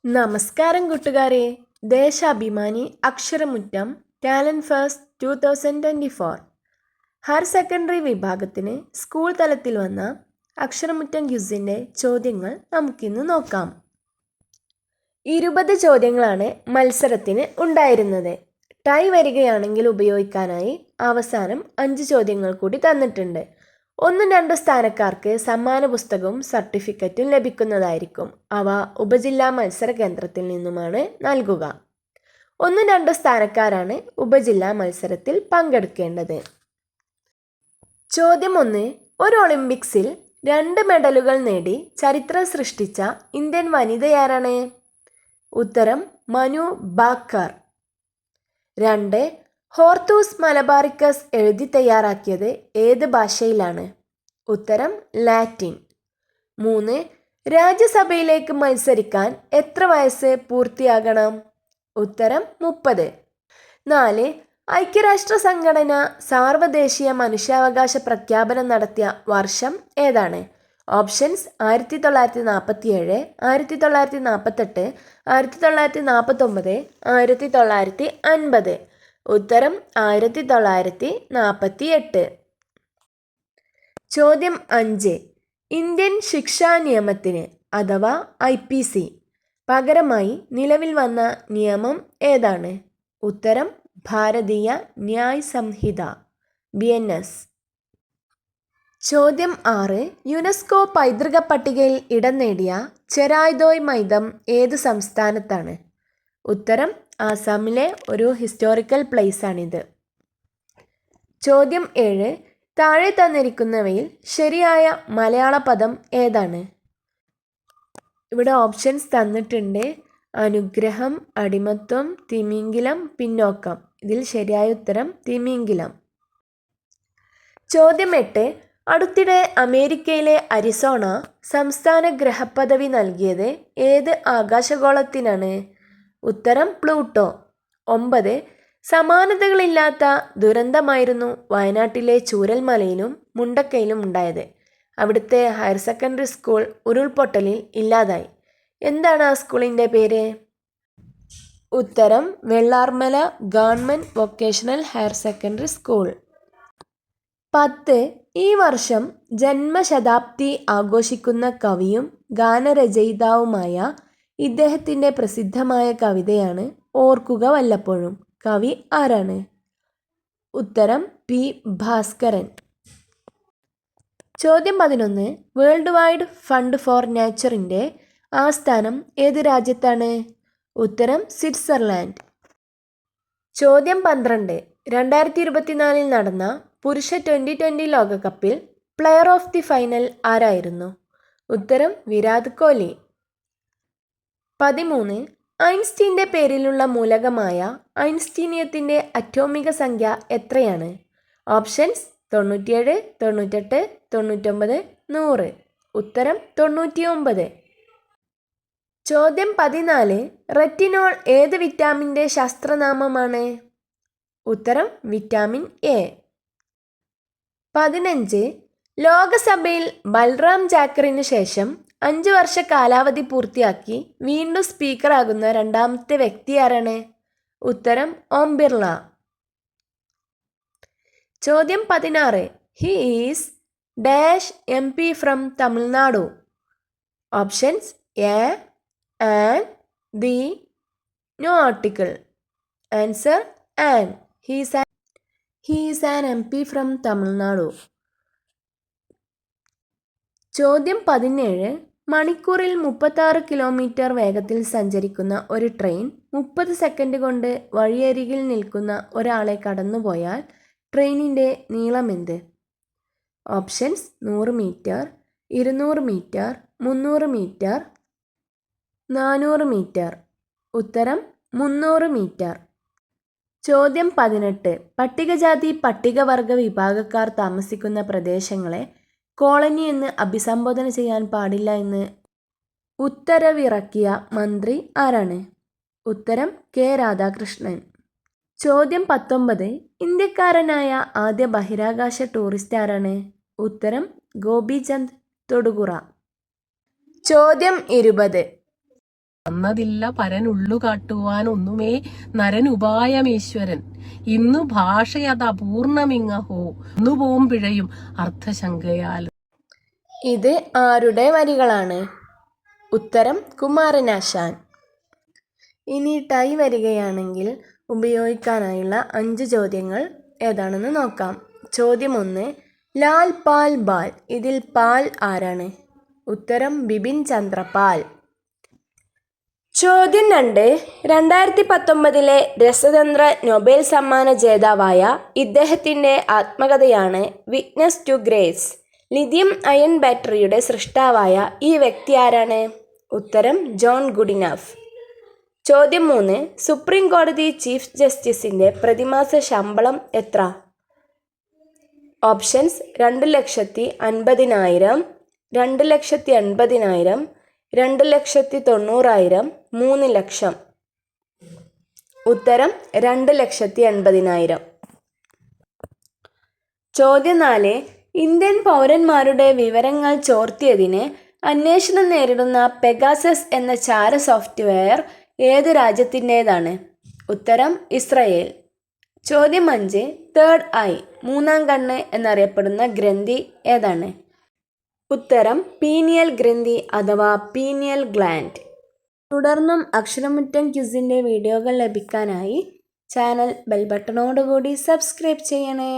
നമസ്കാരം കൂട്ടുകാരെ. Deshabhimani Aksharamuttam talent fest 2024 higher secondary വിഭാഗത്തിന് സ്കൂൾ തലത്തിൽ വന്ന അക്ഷരമുറ്റം ക്വിസിൻ്റെ ചോദ്യങ്ങൾ നമുക്കിന്ന് നോക്കാം. 20 ചോദ്യങ്ങളാണ് മത്സരത്തിന് ഉണ്ടായിരുന്നത്. ടൈ വരികയാണെങ്കിൽ ഉപയോഗിക്കാനായി അവസാനം 5 ചോദ്യങ്ങൾ കൂടി തന്നിട്ടുണ്ട്. 1-2 സ്ഥാനക്കാർക്ക് സമ്മാന പുസ്തകവും സർട്ടിഫിക്കറ്റും ലഭിക്കുന്നതായിരിക്കും. അവ ഉപജില്ലാ മത്സര കേന്ദ്രത്തിൽ നിന്നുമാണ് നൽകുക. 1-2 സ്ഥാനക്കാരാണ് ഉപജില്ലാ മത്സരത്തിൽ പങ്കെടുക്കേണ്ടത്. ചോദ്യം 1. ഒരു ഒളിമ്പിക്സിൽ 2 മെഡലുകൾ നേടി ചരിത്രം സൃഷ്ടിച്ച ഇന്ത്യൻ വനിതയാരാണ്? ഉത്തരം മനു ഭാക്കർ. 2. ഹോർത്തൂസ് മലബാറിക്കസ് എഴുതി തയ്യാറാക്കിയത് ഏത് ഭാഷയിലാണ്? ഉത്തരം ലാറ്റിൻ. 3. രാജ്യസഭയിലേക്ക് മത്സരിക്കാൻ എത്ര വയസ്സ് പൂർത്തിയാകണം? ഉത്തരം 30. 4. ഐക്യരാഷ്ട്ര സംഘടന സാർവദേശീയ മനുഷ്യാവകാശ പ്രഖ്യാപനം നടത്തിയ വർഷം ഏതാണ്? ഓപ്ഷൻസ് 1947, 1948, 1949, 1950. ഉത്തരം 1948. ചോദ്യം 5. ഇന്ത്യൻ ശിക്ഷാ നിയമത്തിന് അഥവാ IPC പകരമായി നിലവിൽ വന്ന നിയമം ഏതാണ്? ഉത്തരം ഭാരതീയ ന്യായ് സംഹിത BNS. ചോദ്യം 6. യുനെസ്കോ പൈതൃക പട്ടികയിൽ ഇടം നേടിയ ചെരായ്ദോയ് മൈദം ഏത് സംസ്ഥാനത്താണ്? ഉത്തരം ആസാമിലെ ഒരു ഹിസ്റ്റോറിക്കൽ പ്ലേസാണിത്. ചോദ്യം 7. താഴെ തന്നിരിക്കുന്നവയിൽ ശരിയായ മലയാള പദം ഏതാണ്? ഇവിടെ ഓപ്ഷൻസ് തന്നിട്ടുണ്ട്. അനുഗ്രഹം, അടിമത്വം, തിമിംഗിലം, പിന്നോക്കം. ഇതിൽ ശരിയായ ഉത്തരം തിമിംഗിലം. ചോദ്യം 8. അടുത്തിടെ അമേരിക്കയിലെ അരിസോണ സംസ്ഥാന ഗ്രഹപദവി നൽകിയത് ഏത് ആകാശഗോളത്തിനാണ്? ഉത്തരം പ്ലൂട്ടോ. 9. സമാനതകളില്ലാത്ത ദുരന്തമായിരുന്നു വയനാട്ടിലെ ചൂരൽമലയിലും മുണ്ടക്കയിലും ഉണ്ടായത്. അവിടുത്തെ ഹയർ സെക്കൻഡറി സ്കൂൾ ഉരുൾപൊട്ടലിൽ ഇല്ലാതായി. എന്താണ് ആ സ്കൂളിൻ്റെ പേര്? ഉത്തരം Vellarmala government vocational higher secondary school. 10. ഈ വർഷം ജന്മശതാബ്ദി ആഘോഷിക്കുന്ന കവിയും ഗാനരചയിതാവുമായ ഇദ്ദേഹത്തിൻ്റെ പ്രസിദ്ധമായ കവിതയാണ് ഓർക്കുക വല്ലപ്പോഴും. കവി ആരാണ്? ഉത്തരം P. ഭാസ്കരൻ. ചോദ്യം 11. വേൾഡ് വൈഡ് ഫണ്ട് ഫോർ നേച്ചറിൻ്റെ ആസ്ഥാനം ഏത് രാജ്യത്താണ്? ഉത്തരം സ്വിറ്റ്സർലാൻഡ്. ചോദ്യം 12. 2024 നടന്ന പുരുഷ T20 ലോകകപ്പിൽ പ്ലെയർ ഓഫ് ദി ഫൈനൽ ആരായിരുന്നു? ഉത്തരം വിരാട് കോഹ്ലി. 13. ഐൻസ്റ്റീൻ്റെ പേരിലുള്ള മൂലകമായ ഐൻസ്റ്റീനിയത്തിൻ്റെ അറ്റോമിക സംഖ്യ എത്രയാണ്? ഓപ്ഷൻസ് 97, 98, 99, 100. ഉത്തരം 99. ചോദ്യം 14. റെറ്റിനോൾ ഏത് വിറ്റാമിൻ്റെ ശാസ്ത്രനാമമാണ്? ഉത്തരം വിറ്റാമിൻ A. 15. ലോകസഭയിൽ ബൽറാം ജാക്കറിന് ശേഷം 5 വർഷ കാലാവധി പൂർത്തിയാക്കി വീണ്ടും സ്പീക്കറാകുന്ന രണ്ടാമത്തെ വ്യക്തി ആരാണ്? ഉത്തരം ഓം ബിർള. ചോദ്യം 16. He is dash MP from Tamil Nadu. Options A, and, the, no article. Answer and. He is an MP from Tamil Nadu. ചോദ്യം 17. മണിക്കൂറിൽ 36 കിലോമീറ്റർ വേഗത്തിൽ സഞ്ചരിക്കുന്ന ഒരു ട്രെയിൻ 30 സെക്കൻഡ് കൊണ്ട് വഴിയരികിൽ നിൽക്കുന്ന ഒരാളെ കടന്നുപോയാൽ ട്രെയിനിൻ്റെ നീളമെന്ത്? Options 100 metre, 200 metre, 300 metre, 400 metre. ഉത്തരം 300 മീറ്റർ. ചോദ്യം 18. പട്ടികജാതി പട്ടികവർഗ വിഭാഗക്കാർ താമസിക്കുന്ന പ്രദേശങ്ങളെ കോളനി എന്ന് അഭിസംബോധന ചെയ്യാൻ പാടില്ല എന്ന് ഉത്തരവിറക്കിയ മന്ത്രി ആരാണ്? ഉത്തരം K. രാധാകൃഷ്ണൻ. ചോദ്യം 19. ഇന്ത്യക്കാരനായ ആദ്യ ബഹിരാകാശ ടൂറിസ്റ്റ് ആരാണ്? ഉത്തരം ഗോപിചന്ദ് തൊടുപുഴ. ചോദ്യം 20. വന്നതില്ല പരനുള്ളു കാട്ടുവാൻ ഒന്നുമേ നരനുപായമീശ്വരൻ ഇന്നു ഭാഷയത് അപൂർണമിങ്ങഹോ ഇന്നു പോം പിഴയും അർത്ഥശങ്കയാൽ. ഇത് ആരുടെ വരികളാണ്? ഉത്തരം കുമാരനാശാൻ. ഇനി ടൈ വരികയാണെങ്കിൽ ഉപയോഗിക്കാനായുള്ള 5 ചോദ്യങ്ങൾ ഏതാണെന്ന് നോക്കാം. ചോദ്യം 1. ലാൽ പാൽ ബാൽ, ഇതിൽ പാൽ ആരാണ്? ഉത്തരം ബിപിൻ ചന്ദ്രപാൽ. ചോദ്യം 2. 2019 രസതന്ത്ര നൊബേൽ സമ്മാന ജേതാവായ ഇദ്ദേഹത്തിൻ്റെ ആത്മകഥയാണ് witness to grace. Lithium ion ബാറ്ററിയുടെ സൃഷ്ടാവായ ഈ വ്യക്തി ആരാണ്? ഉത്തരം ജോൺ ഗുഡിനഫ്. ചോദ്യം 3. സുപ്രീം കോടതി ചീഫ് ജസ്റ്റിസിൻ്റെ പ്രതിമാസ ശമ്പളം എത്ര? ഓപ്ഷൻസ് 2,50,000, 2,80,000, 2,90,000, 3,00,000. ഉത്തരം 2,80,000. ചോദ്യം 4. ഇന്ത്യൻ പൗരന്മാരുടെ വിവരങ്ങൾ ചോർത്തിയതിന് അന്വേഷണം നേരിടുന്ന പെഗാസസ് എന്ന ചാര സോഫ്റ്റ്വെയർ ഏത് രാജ്യത്തിൻ്റേതാണ്? ഉത്തരം ഇസ്രയേൽ. ചോദ്യം 5. തേർഡ് ഐ, മൂന്നാം കണ്ണ് എന്നറിയപ്പെടുന്ന ഗ്രന്ഥി ഏതാണ്? ഉത്തരം പീനിയൽ ഗ്രന്ഥി അഥവാ പീനിയൽ ഗ്ലാൻഡ്. തുടർന്നും അക്ഷരമുറ്റം ക്വിസിൻ്റെ വീഡിയോകൾ ലഭിക്കാനായി ചാനൽ ബെൽ ബട്ടണോടുകൂടി സബ്സ്ക്രൈബ് ചെയ്യണേ.